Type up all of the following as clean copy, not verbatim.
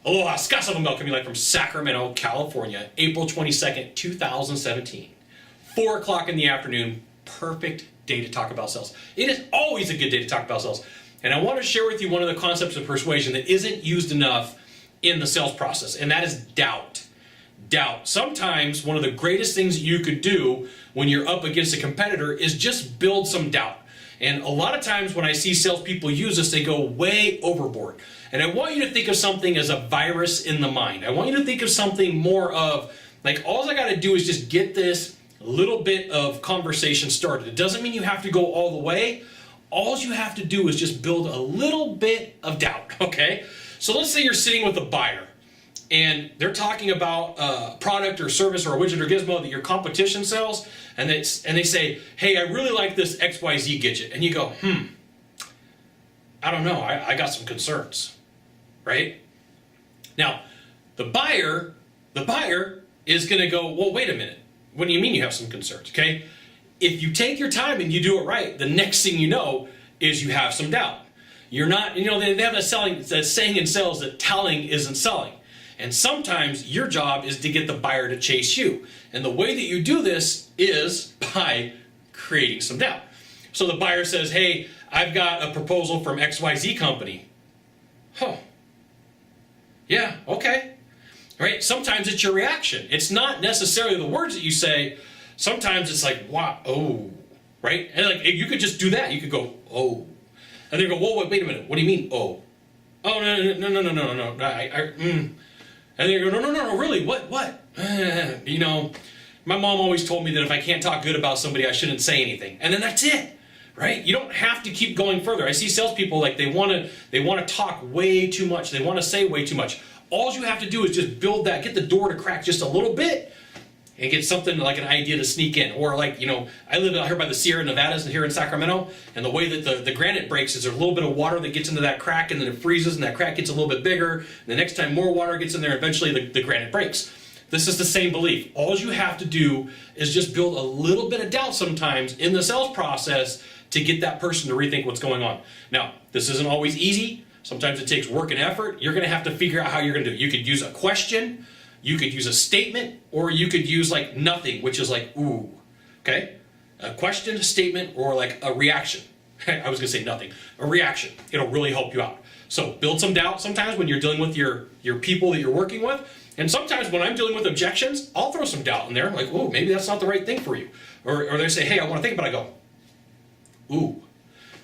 Aloha, Scott Sylvan Bell coming live from Sacramento, California, April 22nd, 2017. 4 o'clock in the afternoon, perfect day to talk about sales. It is always a good day to talk about sales. And I want to share with you one of the concepts of persuasion that isn't used enough in the sales process, and that is doubt. Doubt. Sometimes one of the greatest things that you could do when you're up against a competitor is just build some doubt. And a lot of times when I see salespeople use this, they go way overboard. And I want you to think of something as a virus in the mind. I want you to think of something more of, like, all I got to do is just get this little bit of conversation started. It doesn't mean you have to go all the way. All you have to do is just build a little bit of doubt, okay? So let's say you're sitting with a buyer, and they're talking about a product or service or a widget or gizmo that your competition sells, and they say, hey, I really like this XYZ gadget. And you go, I don't know, I got some concerns, right? Now, the buyer is gonna go, well, wait a minute. What do you mean you have some concerns, okay? If you take your time and you do it right, the next thing you know is you have some doubt. You're not, they have that saying in sales that telling isn't selling. And sometimes your job is to get the buyer to chase you. And the way that you do this is by creating some doubt. So the buyer says, hey, I've got a proposal from XYZ company. Huh. Yeah, okay. Right? Sometimes it's your reaction. It's not necessarily the words that you say. Sometimes it's like, wow, oh, right? And like you could just do that. You could go, oh. And they go, whoa, wait a minute. What do you mean, oh? Oh, no. And they go, no, really, what? My mom always told me that if I can't talk good about somebody, I shouldn't say anything. And then that's it, right? You don't have to keep going further. I see salespeople, like, they want to talk way too much. They want to say way too much. All you have to do is just build that, get the door to crack just a little bit, and get something like an idea to sneak in. Or like, I live out here by the Sierra Nevadas here in Sacramento, and the way that the granite breaks is there's a little bit of water that gets into that crack, and then it freezes, and that crack gets a little bit bigger, and the next time more water gets in there, eventually the granite breaks. This is the same belief. All you have to do is just build a little bit of doubt sometimes in the sales process to get that person to rethink what's going on. Now, this isn't always easy. Sometimes it takes work and effort. You're going to have to figure out how you're going to do it. You could use a question, you could use a statement, or you could use like nothing, which is like, ooh, okay? A question, a statement, or like a reaction. I was gonna say nothing. A reaction. It'll really help you out. So build some doubt sometimes when you're dealing with your people that you're working with. And sometimes when I'm dealing with objections, I'll throw some doubt in there. Like, oh, maybe that's not the right thing for you. Or they say, hey, I want to think, but I go, ooh,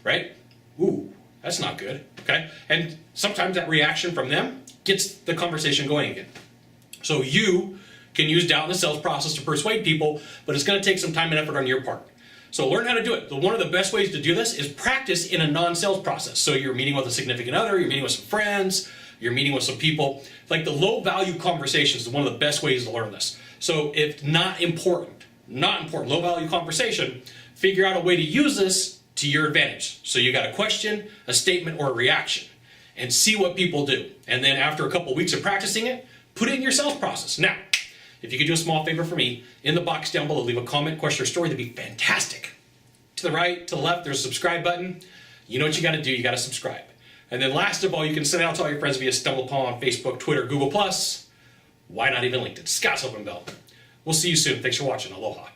right? Ooh, that's not good, okay? And sometimes that reaction from them gets the conversation going again. So you can use doubt in the sales process to persuade people, but it's going to take some time and effort on your part. So learn how to do it. One of the best ways to do this is practice in a non-sales process. So you're meeting with a significant other, you're meeting with some friends, you're meeting with some people. Like the low-value conversations is one of the best ways to learn this. So if not important, low-value conversation, figure out a way to use this to your advantage. So you got a question, a statement, or a reaction, and see what people do. And then after a couple weeks of practicing it, put it in your sales process. Now, if you could do a small favor for me, in the box down below, leave a comment, question, or story. That'd be fantastic. To the right, to the left, there's a subscribe button. You know what you got to do. You got to subscribe. And then last of all, you can send it out to all your friends via StumbleUpon on Facebook, Twitter, Google+. Why not even LinkedIn? Scott Sylvan Bell. We'll see you soon. Thanks for watching. Aloha.